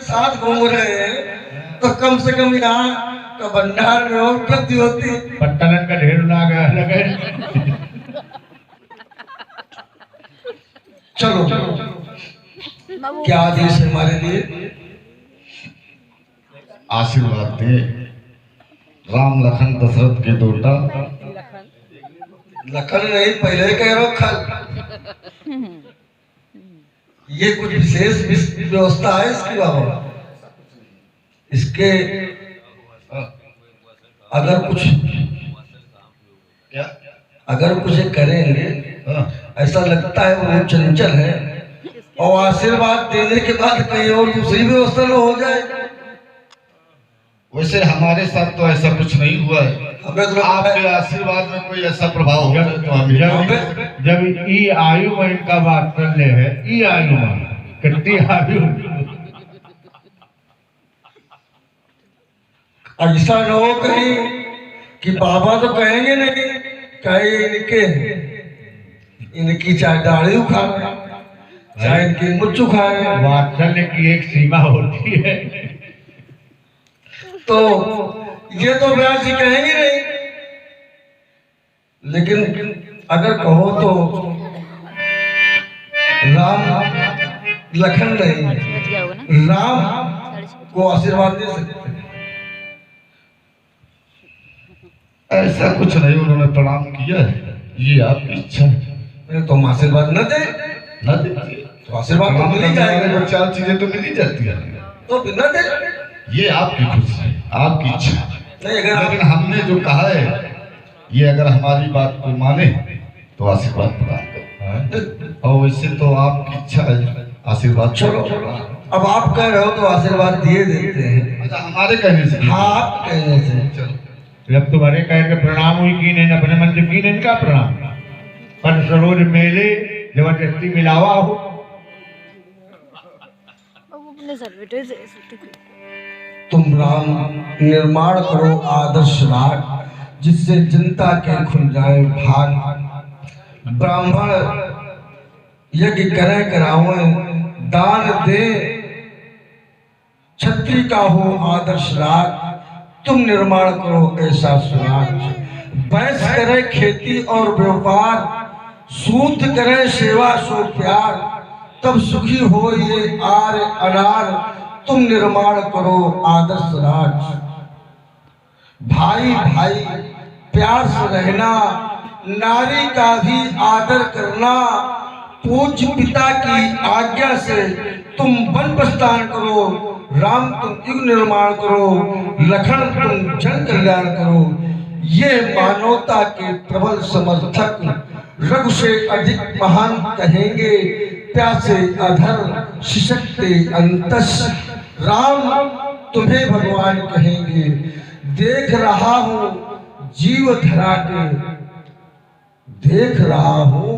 साथ घूम रहे हैं तो कम से कम यहाँ का भंडार में और उपलब्धि होती। पट्टलन का ढेर लगा लगे। चलो क्या आदेश है हमारे लिए? आशीर्वाद दे। राम लखन दशरथ के बेटा। लखन नहीं, पहले ही कह रहा हूं खल। ये कुछ विशेष व्यवस्था है इसकी बाबा। इसके अगर कुछ करेंगे, ऐसा लगता है वो चंचल है और आशीर्वाद देने के बाद कहीं और दूसरी व्यवस्था न हो जाए। वैसे हमारे साथ तो ऐसा कुछ नहीं हुआ है। हमें तो आपके आशीर्वाद में कोई ऐसा प्रभाव होगा तो हम जब ई आयु में इनका वात्सल्य है, ई आयु में कितनी आयु, ऐसा न हो कहीं कि बाबा तो कहेंगे नहीं, कहे इनकी चाहे दाढ़ी उखाड़े, चाहे इनकी मुच्छ उखाड़े। वात्सल्य की एक सीमा होती है। तो ये तो व्यास जी कहेंगे नहीं, लेकिन अगर कहो तो राम लखन नहीं, राम को आशीर्वाद दे सकते हैं। ऐसा कुछ नहीं, उन्होंने प्रणाम किया है, ये आपकी इच्छा है। तो हम आशीर्वाद न दे, तो आशीर्वाद तो मिल ही जाएगा। 4 चीजें तो मिल ही जाती है, तो न दे, ये आपकी खुशी है, आपकी इच्छा नहीं। लेकिन हमने जो कहा है, ये अगर हमारी बात को माने तो आशीर्वाद प्रदान करें, और वैसे तो आपकी इच्छा है आशीर्वाद। चलो अब आप कह रहे हो तो आशीर्वाद दिए देते हैं। अच्छा, हमारे कहने से? हाँ, आप कहने से। चलो, जब तुम्हारे कह के प्रणाम हुई की नहीं, अपने मन से की नहीं इनका प्रणाम, पर सरोज मेले जबरदस्ती मिलावा हो। तुम राम निर्माण करो आदर्श राग, जिससे जनता के खुल जाए भाग। ब्राह्मण यज्ञ करें करावे, दान दे, छत्री का हो आदर्श राग। तुम निर्माण करो ऐसा सुराग। बैस करे खेती और व्यापार, सूत करे सेवा सो प्यार। तब सुखी हो ये आर अनार, तुम निर्माण करो आदर्श राज। भाई भाई प्यार से रहना, नारी का भी आदर करना। पूज्य पिता की आज्ञा से तुम वन प्रस्थान करो। राम तुम युग निर्माण करो, लखन तुम जन कल्याण करो। ये मानवता के प्रबल समर्थक, रघु से अधिक महान कहेंगे। प्यासे अधर शिशक्ते अंतस, राम तुम्हें भगवान कहेंगे। देख रहा हूँ जीव धरा के, देख रहा हूँ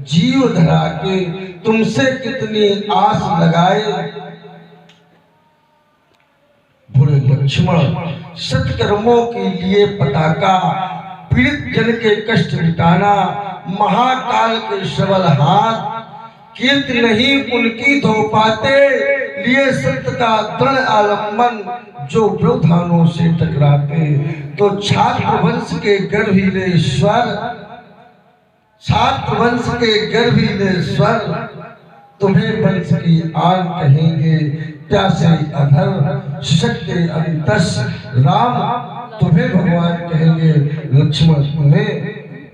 जीव धरा के। तुमसे कितनी आस लगाए। बोले लक्ष्मण सत्कर्मों के लिए पताका, पीड़ित जन के कष्ट मिटाना। महाकाल के सबल हाथ, कीर्ति नहीं उनकी धो पाते। लिए सत्य का दृढ़ आलम्बन, जो व्यवधानों से टकराते। तो छात्र वंश के गर्भीले स्वर, छात्र वंश के गर्भीले स्वर। तुम्हें वंश की आन कहेंगे। प्यासे अधर शिशक्ते अंतस, राम तुम्हें भगवान कहेंगे। लक्ष्मण तुम्हें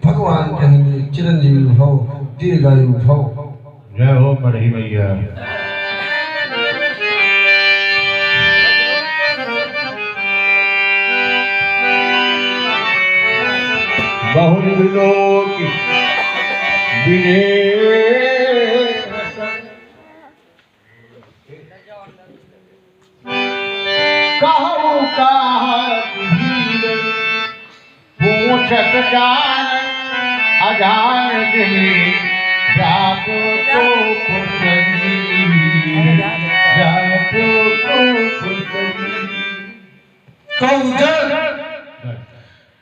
भगवान कहेंगे। चिरंजीवी भव, दीर्घायु भव। जय हो मरही मैया। बहुलोक विजय कहूँ पूछत जान अजान दिली, जाप को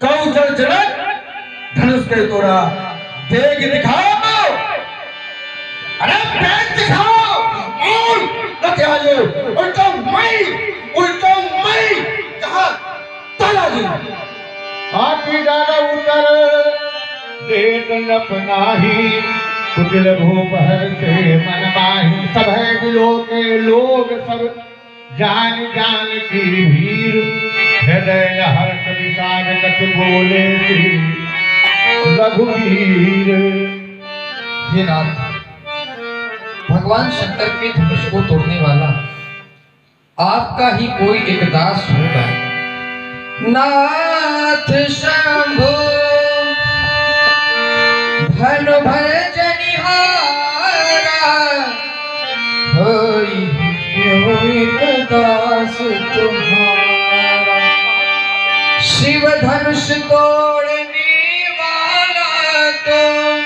कौजल जनक धनुष के तोड़ा। देख दिखाओ, अरे देख दिखाओ। और क्या ये, और तो देत अपनाही कुटिल भूप हर से मन माही सब है दिलों के लोग सब जान जान की भीड़ हृदय हर्ष विषाद कछ बोले श्री रघुवीर। हे नाथ, भगवान शंकर के धनुष को तोड़ने वाला आपका ही कोई एक दास होगा। नाथ शंभो धनु भजनिहारा होई क्यों दास तुम्हारा। शिव धनुष तोड़ने वाला तुम,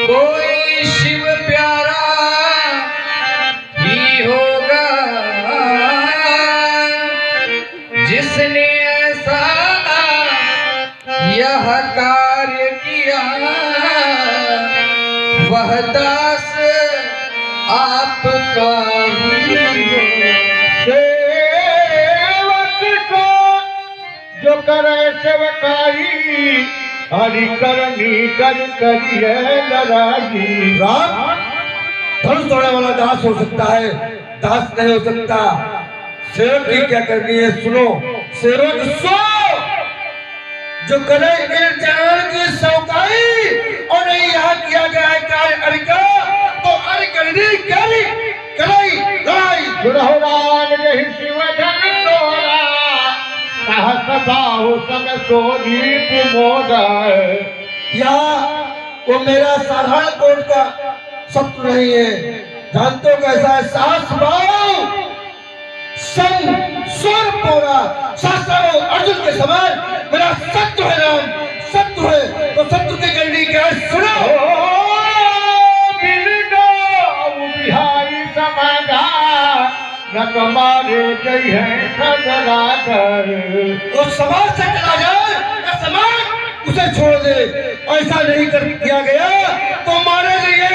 कोई शिव प्यारा ही होगा जिसने ऐसा यह कार्य किया। वह दास आपका ही सेवक को जो करे सेवकाई हरि करनी कर करिए लड़ाई। राम, धनुष तोड़ने वाला दास हो सकता है, दास नहीं हो सकता। सेवक की क्या करनी है सुनो। सेवक सो जो करे इन चरण की सौकाई, और नहीं यहाँ किया गया है कार्य अर्घ का, तो अर्घ करनी करी कराई लड़ाई। सुरहो राम जहि शिव धन तोरा, सहस बाहु सब सोदीप मोदय। यहाँ वो मेरा साधारण कोट का शत्रु नहीं है, जानते हो कैसा है। सास बाऊ सुर पोरा शास्त्रों अर्जुन के समान मेरा शत्रु है। राम शत्रु है तो शत्रु की करनी क्या है सुनो। बिहारी समाधा न तुम्हारे जय है सदराधर। वो समाज से चला जाए या समाज उसे छोड़ दे, ऐसा नहीं कर किया गया तो मारे लिए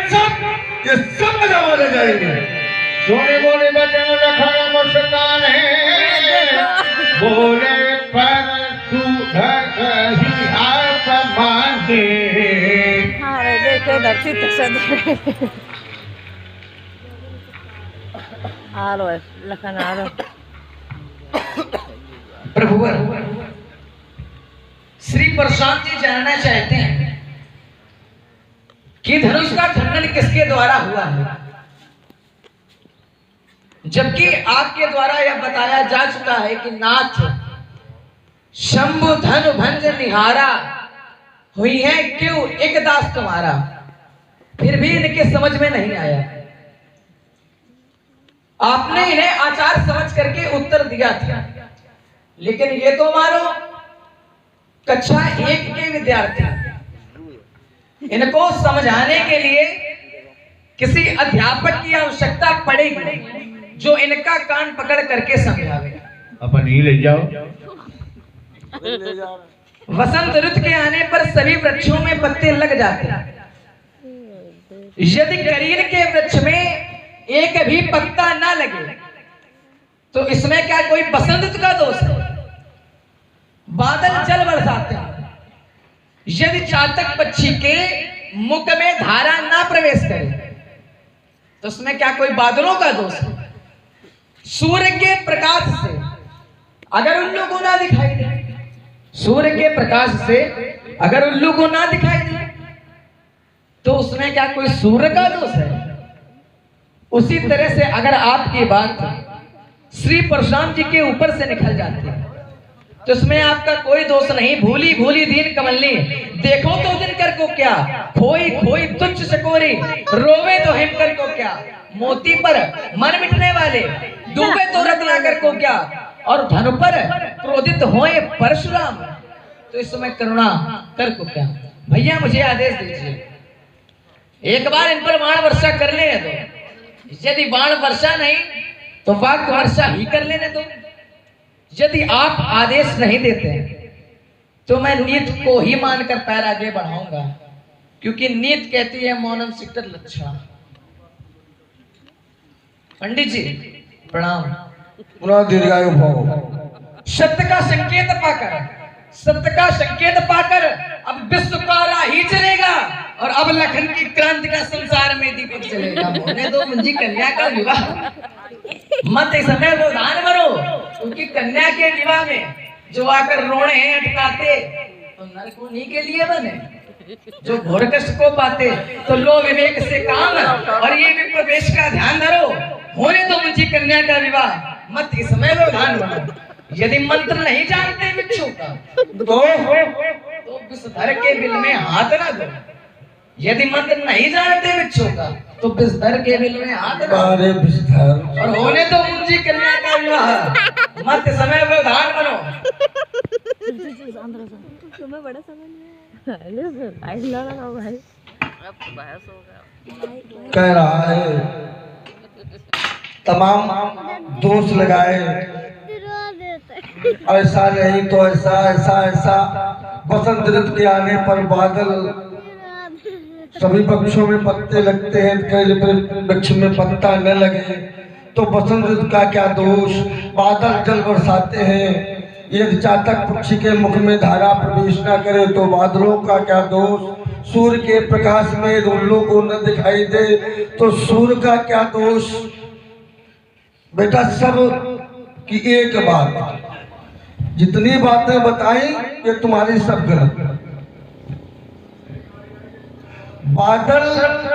सब ये सब मजा मारे जाएंगे। सोने बोले बचन लखन मुस्कान है, बोले पर सुधर ही आप माने। अरे देखे धरती तक से आ लो लखन आ लो। प्रभुवर, श्री प्रशांत जी जानना चाहते हैं कि धनुष का खंडन किसके द्वारा हुआ है, जबकि आपके द्वारा यह बताया जा चुका है कि नाथ शंभु धनु भंज निहारा हुई है क्यों एक दास तुम्हारा। फिर भी इनके समझ में नहीं आया। आपने इन्हें आचार समझ करके उत्तर दिया था, लेकिन ये तो मानो कक्षा 1 के विद्यार्थी, इनको समझाने के लिए किसी अध्यापक की आवश्यकता पड़ेगी जो इनका कान पकड़ करके समझावे। अपन ही ले जाओ। वसंत ऋतु के आने पर सभी वृक्षों में पत्ते लग जाते हैं। यदि करीन के वृक्ष में एक भी पत्ता ना लगे तो इसमें क्या कोई बसंत ऋतु का दोष है? बादल जल बरसाते हैं। यदि चातक पक्षी के मुख में धारा ना प्रवेश करे तो उसमें क्या कोई बादलों का दोष है? सूर्य के प्रकाश से अगर उल्लू को ना दिखाई दे, सूर्य के प्रकाश से अगर उल्लू को ना दिखाई दे तो उसमें क्या कोई सूर्य का दोष है? उसी तरह से अगर आपकी बात श्री परशुराम जी के ऊपर से निकल जाती है तो इसमें आपका कोई दोष नहीं। भूली भूली दीन कमलनी, देखो तो दिनकर को क्या, खोई खोई तुच्छ चकोरी, रोवे तो हिमकर को क्या। मोती पर मन मिटने वाले, डूबे तो रत्नाकर को क्या, और धनु पर क्रोधित होए परशुराम, तो इस समय करुणा कर को क्या। भैया मुझे आदेश दीजिए, एक बार इन पर बाण वर्षा कर लेने दो। यदि बाण वर्षा नहीं तो वाक्य वर्षा ही कर लेने दो। यदि आप आदेश नहीं देते तो मैं नीत को ही मानकर पैर आगे बढ़ाऊंगा, क्योंकि नीत कहती है मौनम सिक्टर लक्षण। पंडित जी प्रणाम। पुनः दीर्घायु भव। सत्य का संकेत पाकर सत्य का संकेत पाकर अब विश्व का राही चलेगा और अब लखन की क्रांति का संसार में दीपक चलेगा। होने दो मुंजी कन्या का विवाह, मत इस समय व्यवधान बनो, क्योंकि कन्या के विवाह में जो आकर रोने हैं अटकाते तो नर को नहीं के लिए बने, जो घोर कष्ट को पाते तो लो विवेक से काम और ये भी प्रवेश का ध्यान धरो। होने दो मुंजी कन्या का विवाह, मत इस समय व्यवधान बनो। यदि मंत्र नहीं जानते बिच्छू का तो विषधर के बिल में हाथ ना दो। यदि मंत्र नहीं जानते बिच्छू का तो विषधर के बिल में हाथ ना अरे विषधर, और होने दो मुंजी कन्या का विवाह, मत समय व्यवधान बनो। तुम्हें बड़ा समझ में भाई लड़ा भाई अब तो बहस हो गया। कह रहा है तमाम दोष लगाए, ऐसा नहीं तो ऐसा ऐसा ऐसा। बसंत ऋतु के आने पर बादल सभी वृक्षों में पत्ते लगते हैं, कई वृक्ष में पत्ता न लगे तो बसंत ऋतु का क्या दोष। बादल जल बरसाते हैं, यदि चातक पक्षी के मुख में धारा प्रवेश न करे तो बादलों का क्या दोष। सूर्य के प्रकाश में उल्लू को न दिखाई दे तो सूर्य का क्या दोष। बेटा सब की एक बात, जितनी बातें बताई ये तुम्हारी सब गलत। बादल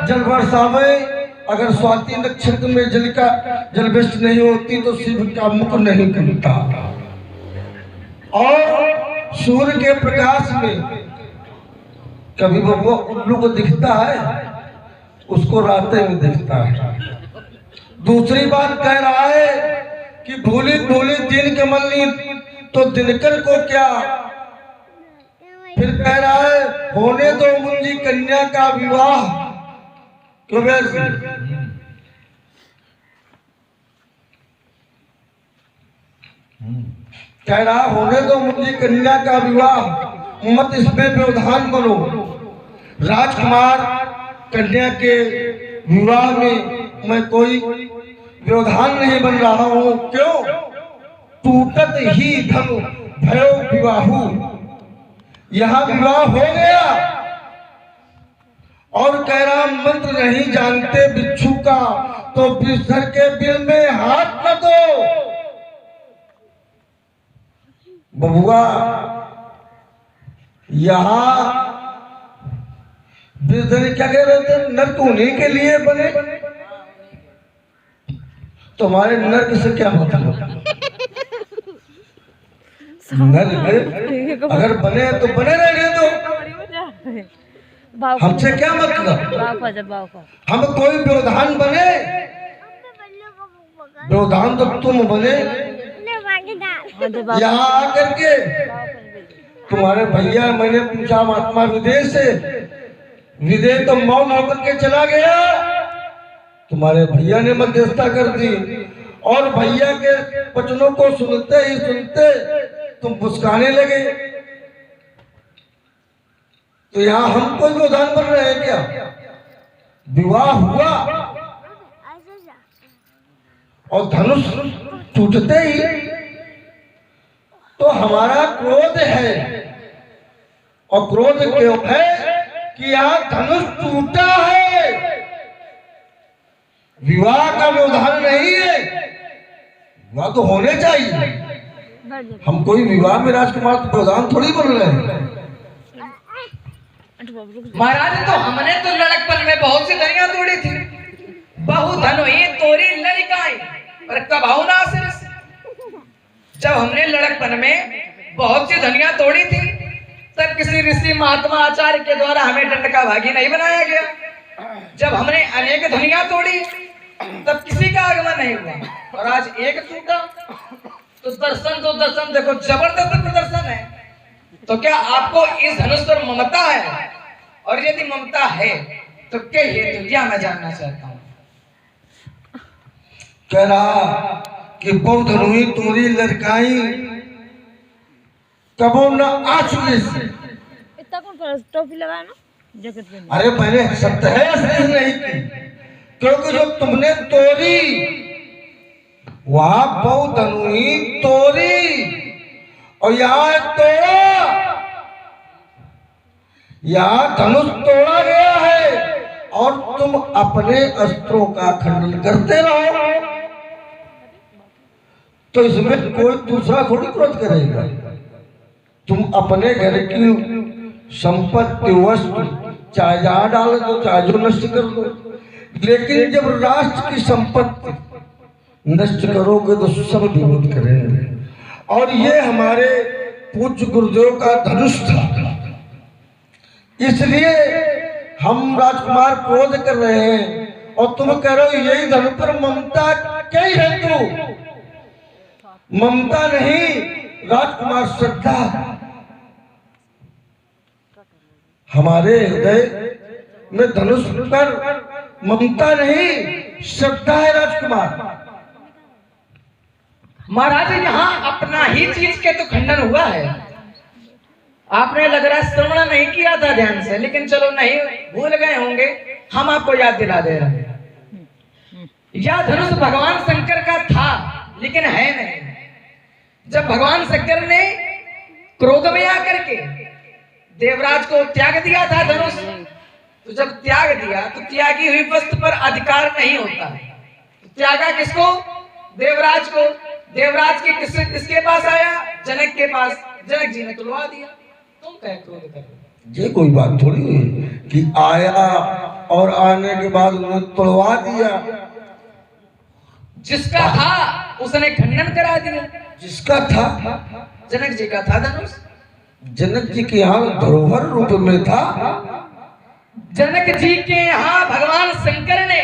जल बरसावे, अगर स्वाति नक्षत्र में जल वृष्टि नहीं होती तो शिव का मुख नहीं खुलता। और सूर्य के प्रकाश में कभी वो उल्लू को दिखता है, उसको रातें में दिखता है। दूसरी बात कह रहा है कि भूले भूले दिन के मल्ली तो दिनकर को क्या। फिर कह रहा है होने दो मुंजी कन्या का विवाह। क्यों वैसे कह रहा होने दो मुंजी कन्या का विवाह, मत इसमें व्यवधान बनो। राजकुमार कन्या के विवाह में मैं कोई व्यवधान नहीं बन रहा हूं। क्यों? टूटत ही धनु भयो विवाहु, यहाँ विवाह हो गया। और कह रहा मंत्र नहीं जानते बिच्छू का तो विषधर के बिल में हाथ न दो। बबुआ यहाँ विषधर क्या कह रहे थे, नर उन्हीं के लिए बने। तुम्हारे नर्क से क्या मतलब? नर अगर बने तो बने रहने दो, हमसे क्या मतलब। हम कोई व्यवधान बने, व्यवधान तो तुम बने। यहाँ आकर के तुम्हारे भैया, मैंने पूछा महात्मा विदेश से, विदेश तो मौन होकर के चला गया। तुम्हारे भैया ने मध्यस्थता कर दी और भैया के वचनों को सुनते ही सुनते तुम मुस्काने लगे। तो यहाँ हम कोई व्यवधान बन रहे हैं क्या? विवाह हुआ और धनुष टूटते ही तो हमारा क्रोध है, और क्रोध क्यों है कि यहाँ धनुष टूटा है। विवाह का व्यवधान नहीं है, विवाह तो होने चाहिए। हम कोई विवाह में राजकुमार व्यवधान थोड़ी बन रहे हैं। महाराज तो हमने तो लड़कपन में बहुत सी धनिया तोड़ी थी, बहु धनोई तोरी लड़काई पर कभाऊ ना सिर। जब हमने लड़कपन में बहुत सी धनिया तोड़ी थी तब किसी ऋषि महात्मा आचार्य के द्वारा हमें दंड का भागी नहीं बनाया गया। जब हमने अनेक धनिया तोड़ी तब किसी का आगमन नहीं हुआ, और आज एक टूटा तो दर्शन देखो, जबरदस्त प्रदर्शन है। तो क्या आपको इस धनुष पर ममता है? और यदि ममता है तो क्या हेतु, क्या मैं जानना चाहता हूँ। कह रहा कि बहुत धनुई तोरी लड़काई कबो न आ चुके से। इतना कौन टोपी लगाया ना जैकेट पे? अरे मैंने सत्य है ऐसे नहीं की, क्योंकि जो तुमने तोरी वहां बहुत धनुई तोरी और यहाँ तोड़ा। यहाँ धनुष तोड़ा गया है और तुम अपने अस्त्रों का खंडन करते रहो, तो इसमें कोई दूसरा थोड़ी क्रोध करेगा। तुम अपने घर की संपत्ति वस्तु चाहे जहां डालो तो चाहे जो नष्ट कर दो, लेकिन जब राष्ट्र की संपत्ति नष्ट करोगे तो सब विरोध करेंगे। और ये हमारे पूज्य गुरुदेव का धनुष था, इसलिए हम राजकुमार क्रोध कर रहे हैं और तुम कह रहे हो यही धनुष पर ममता क्या है? तू ममता नहीं राजकुमार, श्रद्धा। हमारे हृदय में धनुष पर ममता नहीं श्रद्धा है राजकुमार। महाराज यहाँ अपना ही चीज के तो खंडन हुआ है। आपने लग रहा है श्रवण नहीं किया था ध्यान से, लेकिन चलो नहीं भूल गए होंगे, हम आपको याद दिला दे रहे हैं। यह धनुष भगवान शंकर का था लेकिन है नहीं। जब भगवान शंकर ने क्रोध में आकर के देवराज को त्याग दिया था धनुष, तो जब त्याग दिया तो त्यागी हुई वस्तु पर अधिकार नहीं होता। तो त्यागा किसको? देवराज को। देवराज के किसके पास आया? जनक के पास। जनक जी ने तुलवा दिया। तुम क्या क्रोध कर रहे हो? ये कोई बात थोड़ी है कि आया और आने के बाद उन्होंने तुलवा दिया। जिसका था उसने खंडन करा दिया। जिसका था जनक जी का था धनुष, जनक जी के यहाँ धरोहर रूप में था। जनक जी के यहाँ भगवान शंकर ने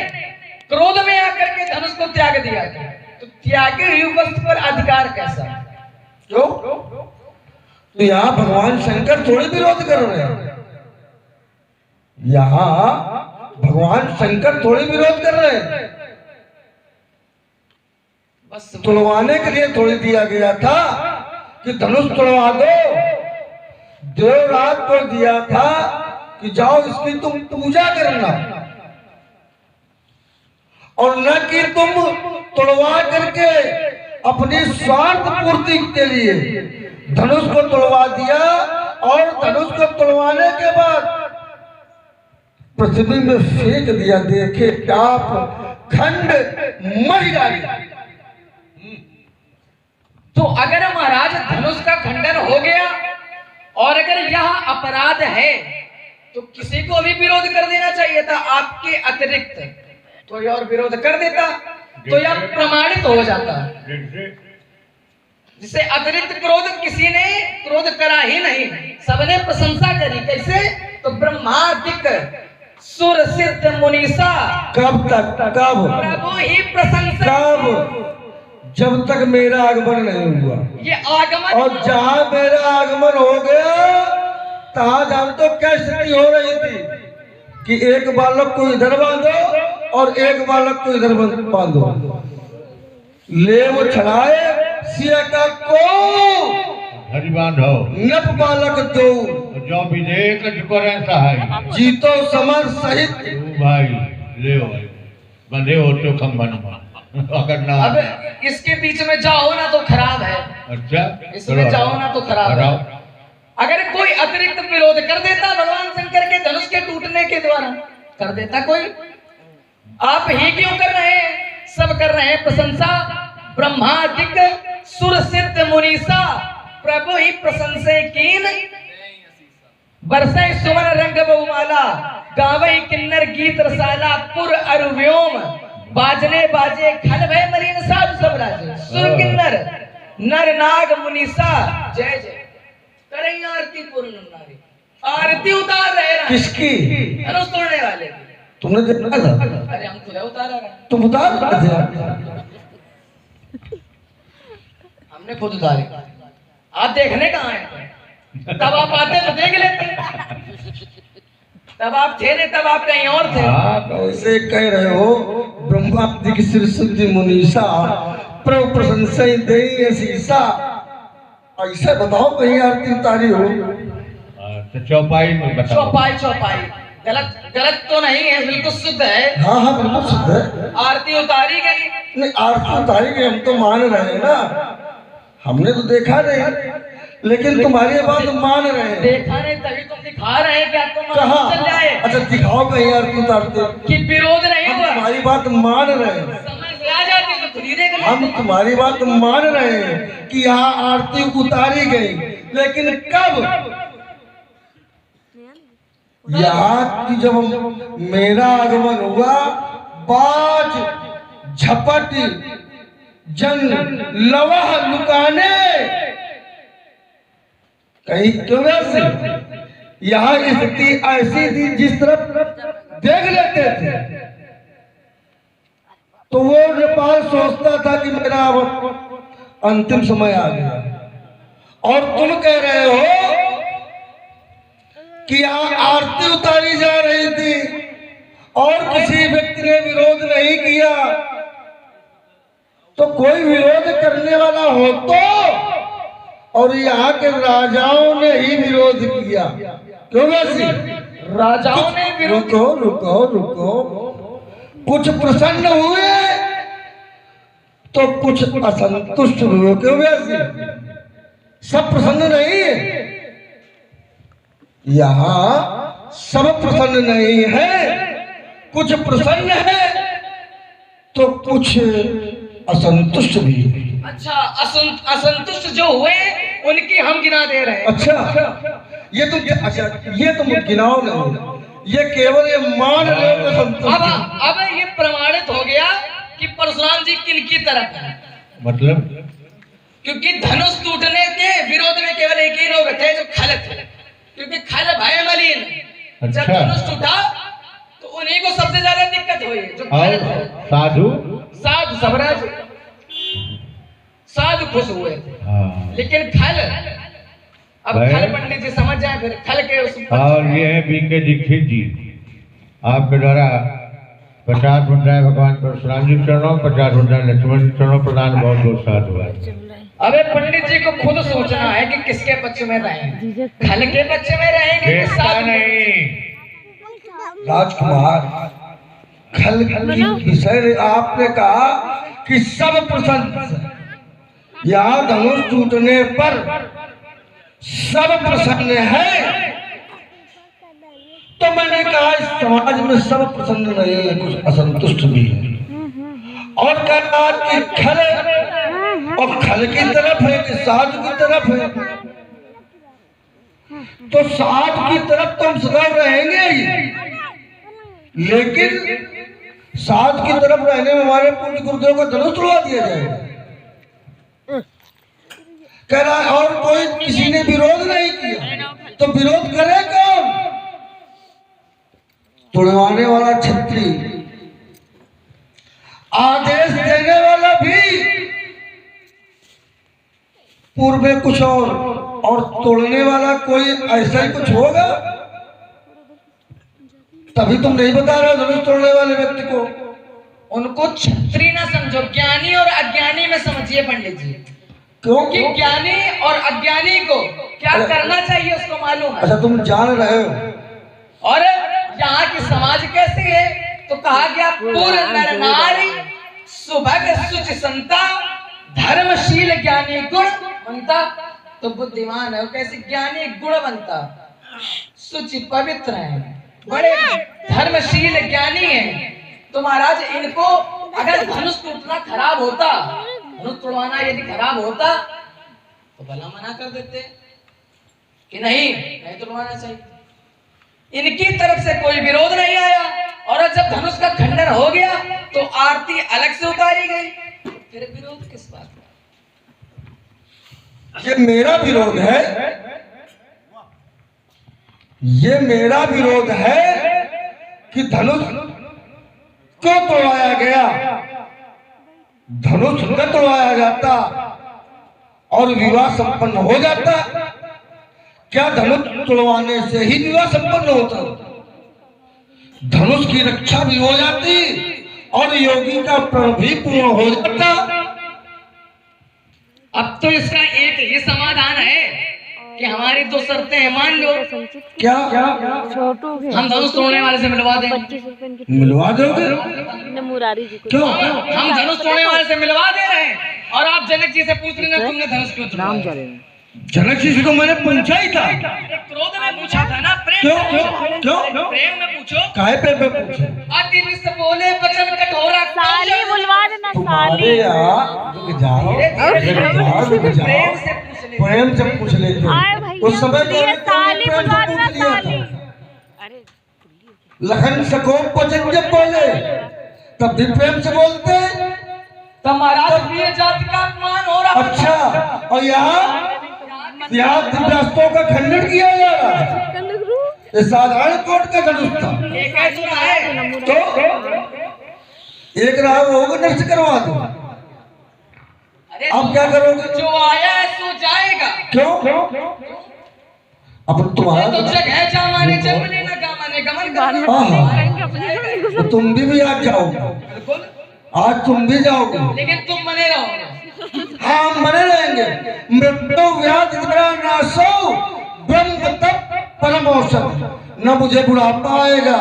क्रोध में आकर के धनुष को त्याग दिया था। तो त्यागे हुई वस्तु पर अधिकार कैसा? क्यों? तो यहाँ भगवान शंकर थोड़ी विरोध कर रहे हैं, यहाँ भगवान शंकर थोड़ी विरोध कर रहे हैं। बस तुलवाने के लिए थोड़ी दिया गया था कि धनुष तुलवा दो। देवराज को दिया था कि जाओ इसकी तुम पूजा करना, और न कि तुम तुड़वा करके अपनी स्वार्थ पूर्ति के लिए धनुष को तुड़वा दिया। और धनुष को तुड़वाने के बाद पृथ्वी में फेंक दिया। देखे आप खंड मर जाए। तो अगर महाराज धनुष का खंडन हो गया और अगर यह अपराध है तो किसी को भी विरोध कर देना चाहिए था। आपके अतिरिक्त कोई और विरोध कर देता तो यह प्रमाणित हो जाता। जिसे अतिरिक्त क्रोध किसी ने क्रोध करा ही नहीं, सबने प्रशंसा करी। कैसे? तो ब्रह्मादिक सुर सिद्ध मुनीसा कब तक? कब? प्रभु ही प्रशंसा। कब? जब तक मेरा आगमन नहीं हुआ। ये आगमन, और जहां मेरा आगमन हो गया तहां जान तो क्या स्थिति हो रही थी कि एक बालक को इधर बांधो और एक बालक को इधर बांधो। लेव छड़ाए सिया का को हरि बांधो नप बालक दो, जो विधेयक करे सहाय जीतो समर सहित। भाई ले बंधे हो तो कम बनो। अगर ना अब इसके बीच में जाओ ना तो खराब है। अच्छा, इसमें जाओ ना तो खराब है। अगर कोई अतिरिक्त विरोध कर देता भगवान शंकर के धनुष के टूटने के द्वारा, कर देता कोई। आप ही क्यों कर रहे हैं? सब कर रहे हैं प्रशंसा। ब्रह्मादिक सुर सिद्ध मुनीसा प्रभु ही प्रशंसे कीन, बरसे सुमन रंग बहुमाला, गावे किन्नर गीत रसाला, पुर अरु व्योम, बाजने बाजे खल भय मरीन साधु सब राजे, सुर किन्नर नर नाग मुनीसा जय जय करें आरती पूर्ण नारी। आरती उतार रहे हैं। किसकी? धनुष तोड़ने वाले की। तुमने देखा था? अरे हम खुद उतारा रहे, तुम उतार रहे थे? हमने खुद उतारे। आप देखने कहाँ हैं? तब आप आते तो देख लेते। तब आप थे नहीं, तब आप कहीं और थे। ऐसे कह रहे हो ब्रह्मा जी सिर सिद्धि मुनीसा प्रभु प्रशंसा दे शीशा। ऐसा बताओ कहीं आरती उतारी हो? तो चौपाई में बताओ। चौपाई चौपाई गलत गलत तो नहीं है, बिल्कुल शुद्ध है। हाँ हाँ बिल्कुल शुद्ध है। आरती उतारी गई नहीं, आरती उतारी गई हम तो मान रहे हैं ना, हमने तो देखा नहीं। लेकिन तुम्हारी बात मान रहे हैं। देखा नहीं तभी तुम दिखा रहे हैं कि आपको कहा? मालूम चल जाए अच्छा दिखाओ कहीं आरती उतारते। कि विरोध नहीं हम हुआ। तुम्हारी बात मान रहे हैं, समझ में आ जाती तो खुद ही देख लेते। हम तुम्हारी बात मान रहे हैं कि यहाँ आरती उतारी गई, लेकिन कब? यहाँ की जब मेरा आगमन हुआ, बाज झपट जन लवाह लुकाने, कहीं क्यों वैसे? यहाँ स्थिति ऐसी थी जिस तरफ देख लेते थे तो वो नेपाल सोचता था कि मेरा अब अंतिम समय आ गया, और तुम कह रहे हो कि यहाँ आरती उतारी जा रही थी और किसी व्यक्ति ने विरोध नहीं किया, तो कोई विरोध करने वाला हो तो, और यहाँ के राजाओं ने ही विरोध किया। क्यों वैसी? राजाओं ने विरोध। रुको रुको रुको, कुछ प्रसन्न हुए तो कुछ असंतुष्ट हुए। क्यों वैसी? सब प्रसन्न नहीं है, यहाँ सब प्रसन्न नहीं है, कुछ प्रसन्न है तो कुछ असंतुष्ट भी है। अच्छा, असंतुष्ट जो हुए उनकी हम गिना दे रहे हैं। अच्छा ये तुम गिनाओ नहीं, ये केवल ये मान रहे हो तो संतुष्ट। अब ये प्रमाणित हो गया कि परशुराम जी किनकी तरफ है। मतलब क्योंकि धनुष टूटने के विरोध में केवल एक ही लोग थे जो खल थे, क्योंकि खल भय मलिन। जब अच्छा। धनुष टूटा तो उन्हीं को सबसे ज्यादा दिक्कत हुई जो खल और थे। साधु सबराज साधु खुश हुए थे, हाँ। लेकिन खल, अब भाई। खल पंडित जी समझ जाए फिर खल के उस और ये है बीके दीक्षित जी, आपके द्वारा 50 मुद्राएं भगवान परशुराम जी के चरणों, 50 मुद्राएं लक्ष्मण जी के चरणों प्रदान बहुत बहुत साथ हुआ है। अबे पंडित जी को खुद सोचना है कि किसके पक्ष में रहेंगे, खल के पक्ष में रहेंगे कि देखता साधु? नहीं। राजकुमार, खल की विषय आपने कहा कि सब प्रसन्न, यहाँ धनुष टूटने पर सब प्रसन्न है, तो मैंने कहा इस समाज में सब प्रसन्न नहीं है, कुछ असंतुष्ट भी है। और कहा कि खल, और खल की तरफ है कि साधु की तरफ है, तो साधु की तरफ तो हम सदा रहेंगे ही, लेकिन साधु की तरफ रहने में हमारे पूज्य गुरुदेव का धनुष तोड़वा दिया जाएगा। कह रहा है और कोई किसी ने विरोध नहीं किया, तो विरोध करे कौन? तोड़वाने वाला छत्री, आदेश देने वाला भी पूर्व में कुछ और तोड़ने वाला कोई ऐसा ही कुछ होगा, तभी तुम नहीं बता रहे हो धनुष तोड़ने वाले व्यक्ति को। उनको छत्री ना समझो, ज्ञानी और अज्ञानी में समझिए पंडित जी। क्योंकि कि ज्ञानी और अज्ञानी को क्या करना चाहिए उसको मालूम है। अच्छा तुम जान रहे हो। और यहाँ की समाज कैसी है तो कहा गया पूर्ण नर नारी सुभग सुचि संता धर्मशील ज्ञानी गुणवंता। तो बुद्धिमान है वो कैसे ज्ञानी गुणवंता सुचि पवित्र है, बड़े धर्मशील ज्ञानी है। तो महाराज इनको अगर धनुष टूटना खराब होता, धनुष तोड़वाना यदि खराब होता तो भला मना कर देते कि नहीं तोड़वाना चाहिए। इनकी तरफ से कोई विरोध नहीं आया, और जब धनुष का खंडन हो गया तो आरती अलग से उतारी गई, फिर विरोध किस बात का? ये मेरा विरोध है, ये मेरा विरोध है कि धनुष क्यों तोड़वाया गया। धनुष न तोड़वाया जाता और विवाह संपन्न हो जाता। क्या धनुष तोड़वाने से ही विवाह संपन्न होता? धनुष की रक्षा भी हो जाती और योगी का प्रण भी पूर्ण हो जाता। अब तो इसका एक ही समाधान है कि हमारी दो शर्तें हैं, मान लो। क्या छोटू के हम धनुष तोड़ने वाले से मिलवा दें। 25 रुपए की मिलवा दोगे? ने मुरारी जी को क्यों? हम धनुष तोड़ने वाले से मिलवा दे रहे हैं, और आप जनक जी से पूछ लेना तुमने धनुष क्यों तोड़ा? जनक जी से तो मैंने पूछा ही था। अरे क्रोध में पूछा था ना, प्रेम क्यों से क्यों पूछो। क्यों प्रेम में पूछो। काहे पे पूछे? अति निस बोले बचन कठोरा साली बुलवा देना तुम्हारे साली। यहाँ रुक जाओ, रुक जाओ, प्रेम से पूछ ले। प्रेम से पूछ लेते। आए भैया उस समय तो ये हमने साली प्रेम से बुलवा देना पूछ लिया साली। था। अरे लखन सकोप वचन जब बोले तब भी प्रेम से बोलते। तो महाराज वीर जाति का अपमान हो रहा है। अच्छा, और यहाँ दिव्यास्त्रों का खंडन किया जा रहा है। कलगरू ये साधारण कोर्ट का धनुष था। एक ऐसा है तो एक राह वो होगा, नष्ट करवा दो। अरे अब क्या करोगे? जो आया है सो जाएगा। क्यों? अब तुम्हारा तो जग है जा माने जग लेना गा माने गमन करना। हाँ, तो तुम भी आज जाओगे, बिल्कुल, आज तुम भी जाओगे। लेकिन तुम बने रहोगे। हाँ, हम बने रहेंगे। मृत्यु व्याध नाशो ब्रह्म तप परम औषध। न मुझे बुढ़ापा आएगा,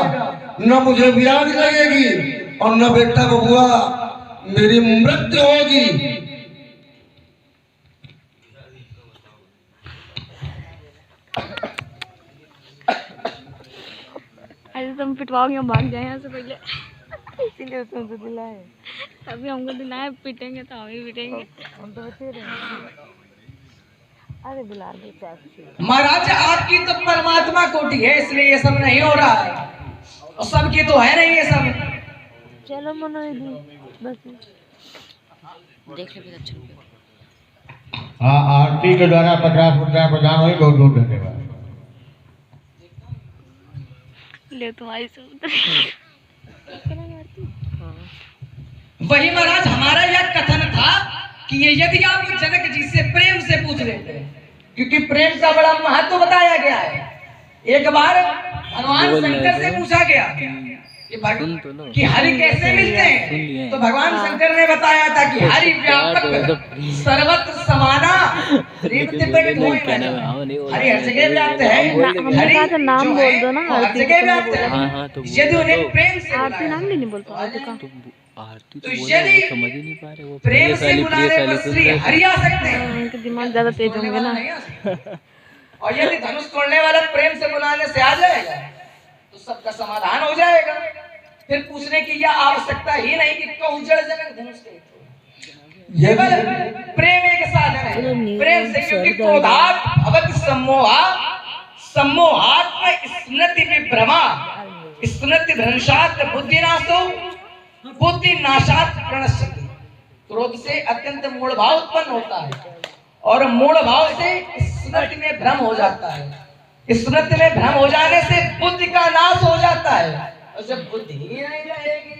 न मुझे व्याध लगेगी, और न बेटा बबुआ मेरी मृत्यु होगी। अरे तुम पिटवाओगे हम भाग जाए यहाँ से पहले, इसीलिए तुमसे दिलाए। अभी हमको दिलाए, पिटेंगे तो हम ही पिटेंगे। हम तो बचे रहे। अरे बुला दे चाची। महाराज आपकी तो परमात्मा कोटि है, इसलिए ये सब नहीं हो रहा है, और सबकी तो है नहीं ये सब। चलो मनोज बस देख ले अच्छा हाँ, आरती के द्वारा 50 रुपया प्रदान हुई। बहुत बहुत धन्यवाद। ले तुम्हारी सब। वही महाराज हमारा यह कथन था कि ये यदि आप जनक जी से प्रेम से पूछ लेते हैं, क्योंकि प्रेम का बड़ा महत्व बताया गया है। एक बार भगवान शंकर से पूछा गया कि हरि कैसे मिलते हैं, तो भगवान शंकर ने बताया था कि हरि व्यापक सर्वत्र समाना हरि हर जगह व्याप्त है। हरि कहा था नाम जो बोल है, दो ना, वो हर आरती जगह को व्याप्त बोल है। यदि उन्हें प्रेम से आरती बुलाया, नाम भी नहीं बोलता आरती का। आरती तो तो बोल रहा है, यदि वो समझ ही नहीं पा रहे। वो प्रेम से बुलाने पर श्री हरि आ सकते हैं। इनके दिमाग ज्यादा तेज होंगे ना। और यदि धनुष तोड़ने वाला प्रेम से बुलाने से आ जाएगा तो सबका समाधान हो जाएगा। फिर पूछने की यह आवश्यकता ही नहीं कि क्यों जड़ जनक धनुष के। केवल प्रेम एक साधन है। प्रेम से, क्योंकि क्रोधात् भवति सम्मोहा, सम्मोहात् स्मृति विभ्रमा, स्मृति भ्रंशात् बुद्धिनाशो, बुद्धि नाशात् प्रणश्यति। क्रोध से अत्यंत मूढ़ भाव उत्पन्न होता है, और मूढ़ भाव से स्मृति में भ्रम हो जाता है। स्मृति में भ्रम हो जाने से बुद्धि का नाश हो जाता है, और जब बुद्धि ही नहीं रहेगी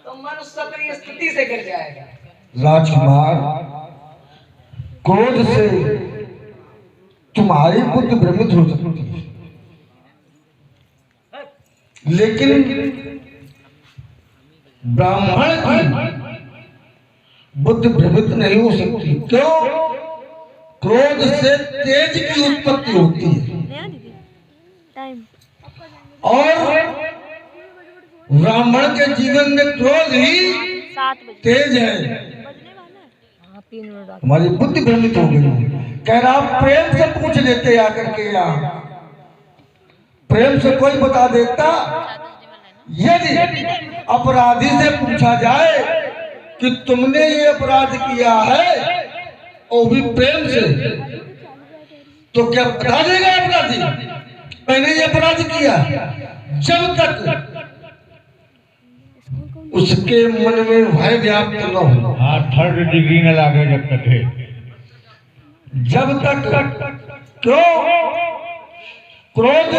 तो मनुष्य अपनी स्थिति से गिर जाएगा। राजकुमार, क्रोध से तुम्हारी बुद्धि भ्रमित हो सकती है, लेकिन ब्राह्मण की बुद्धि भ्रमित नहीं हो सकती। क्यों? क्रोध से तेज की उत्पत्ति होती है, टाइम और ब्राह्मण के जीवन में क्रोध ही 7 बजे तेज है। बजने वाला है। हाँ 3 मिनट। हमारी बुद्धि भ्रमित हो गई। कह रहा प्रेम से पूछ लेते आकर के यहाँ, प्रेम से कोई बता देता। यदि अपराधी से पूछा जाए कि तुमने ये अपराध किया है, वो भी प्रेम से, तो क्या बता देगा अपराधी मैंने ये अपराध किया? जब तक उसके मन में भय व्याप्त न हो, हाँ, 3rd डिग्री न लागे जब तक है। जब तक। क्यों? क्रोध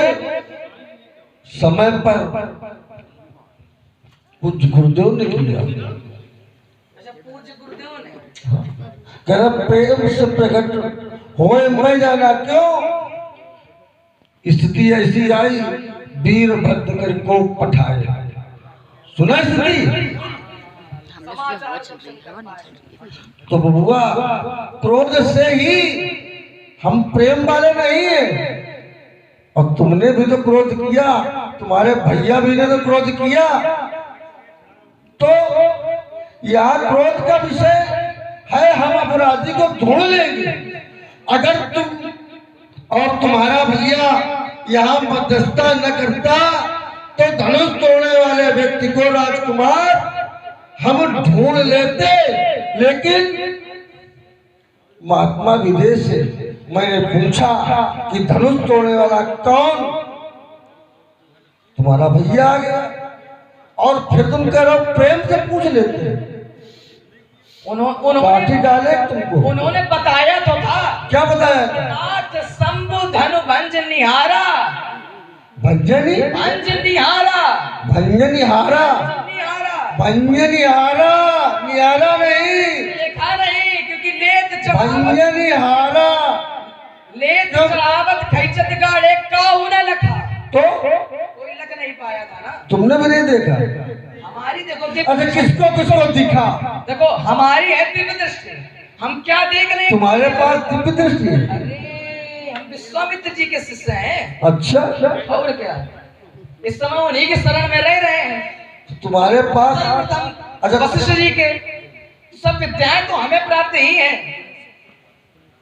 समय पर कुछ गुरुदेव ने किया। अच्छा, पूज्य गुरुदेव ने कह रहा प्रेम से प्रकट होए मैं जाना। क्यों? स्थिति ऐसी आई, वीरभद्र कर को पठाए। सुना स्थिति? तो बबुआ, क्रोध से ही हम प्रेम वाले नहीं है। और तुमने भी तो क्रोध किया, तुम्हारे भैया भी ने तो क्रोध किया। तो यह क्रोध का विषय है, हम अपराधी को ढूंढ लेंगे अगर तुम और तुम्हारा भैया यहाँ मध्यस्थता न करता तो धनुष तोड़ने वाले व्यक्ति को राजकुमार हम ढूंढ लेते, लेकिन महात्मा विदेश से मैंने पूछा कि धनुष तोड़ने वाला कौन, तुम्हारा भैया आ गया और फिर तुम कह रहे हो प्रेम से पूछ लेते। पार्टी डाले तुमको। उन्होंने बताया तो था। क्या बताया था? नाथ शंभु धनु भंज निहारा, भंजनी भंज निहारा, भंजनिहारा, निहारा भंजनिहारा, निहारा नहीं, देखा नहीं, क्योंकि लेत चढ़ावत, भंजनिहारा लेत चढ़ावत खैचत गाड़े काहू न लखा, तो कोई लग नहीं पाया था ना। तुमने भी नहीं देखा? हमारी देखो अच्छा किसको किसको दिखा? देखो हमारी है दिव्य दृष्टि, हम क्या देख रहे हैं? तुम्हारे पास दिव्य दृष्टि है? अरे हम विश्वामित्र जी के शिष्य हैं। अच्छा, और क्या, इस समय उन्हीं के शरण में रह रहे हैं। तुम्हारे पास अच्छा वशिष्ठ जी के सब विद्याएं तो हमें प्राप्त ही है,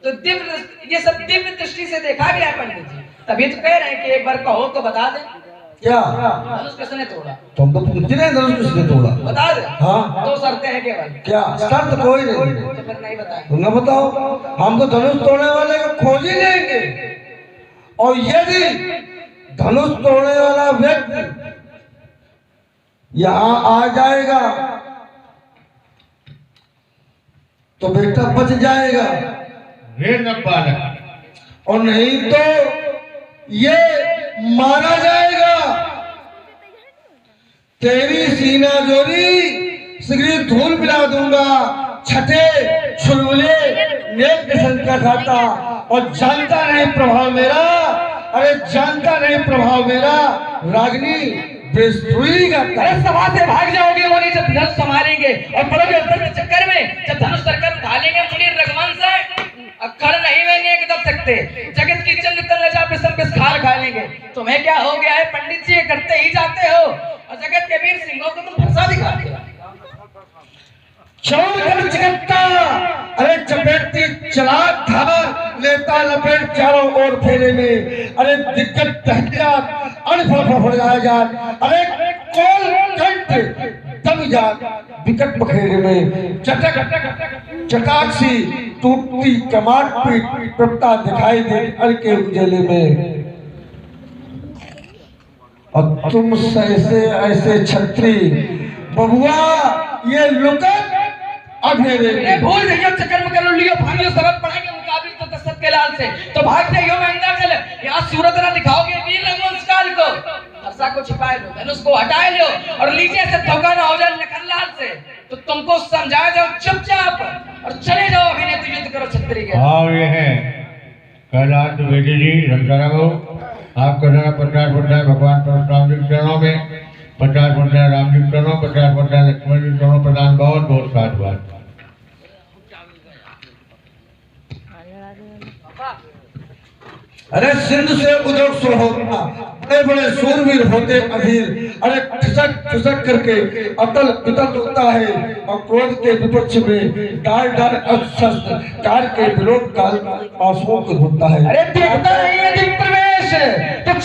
तो दिव्य ये सब दिव्य दृष्टि से देखा गया पंडित जी। तभी तो कह रहे हैं कि एक बार कहो तो बता दे क्या धनुष किसने तोड़ा, तुम तो पूछ रहे धनुष किसने तोड़ा? बता दे। हाँ दो शर्तें हैं केवल। क्या शर्त? कोई नहीं। तो फिर नहीं बताए तुम न बताओ, हम तो धनुष तोड़ने वाले को खोज ही लेंगे, और यदि धनुष तोड़ने वाला व्यक्ति यहाँ आ जाएगा तो बेटा बच जाएगा, वे न बालक, और नहीं तो ये मारा जाएगा। तेरी सीना जोरी सिगरी धूल पिला दूंगा, छठे छुलबुले नेक किस्म का खाता, और जानता नहीं प्रभाव मेरा, अरे जानता नहीं प्रभाव मेरा, रागिनी बेसुरी करता अरे है। सभा से भाग जाओगे वो नहीं, जब धनुष संभालेंगे और पड़ोगे अंतर के चक्कर में, जब धनुष सरकर उठा लेंगे मुनि रघुवंश अखड़ नहीं वे नेक दब सकते, जगत की चंद तल जा बिसम बिस खाल खा लेंगे। तुम्हें क्या हो गया है पंडित जी, करते ही जाते हो, और जगत के वीर सिंहों को तुम फंसा दिखाते हो। चौड़ कर चिकत्ता, अरे चपेटती चला धार लेता लपेट चारों ओर फेरे में, अरे दिक्कत तहजात अनफड़ जात, अरे कोल कंठ दम जात विकट बखेरे में, चटक चटाक सी टूटती कमाट पीट प्रपता दिखाई दे अड़के उजेले में, और तुम ऐसे ऐसे छत्री बबुआ ये लुकत अधेरे में। भूल जाइए चक्कर में कर लियो, भागियो सबक पढ़ाएंगे मुकाबिल तो दशरथ के लाल से, तो भाग जाइयो मैं अंदर चले, यहाँ सूरत ना दिखाओगे वीर रघुवंश काल को, हर्षा को छिपाए लो, धनुष को हटाए लो, और नीचे से धोखा ना हो जाए लखन लाल से, तो तुमको समझाया जाओ चुपचाप और चले जाओ, अभी नहीं तो युद्ध करो छत्री के। और ये है कैलाश द्विवेदी जी रमजाना को आपका जरा 50 भगवान परशुराम जी के चरणों में, 50 राम जी के चरणों, 50 लक्ष्मण जी के चरणों प्रदान, बहुत बहुत साधुवाद। अरे सिंध से उदक सो होता, बड़े बड़े सूरवीर होते अधीर, अरे ठिसक ठिसक करके अतल वितल होता है, और क्रोध के विपक्ष में डाल डाल शस्त्र कार के विरोध काल आंसुओं को धोता है। अरे देखता नहीं है दिग्प्रवेश, तो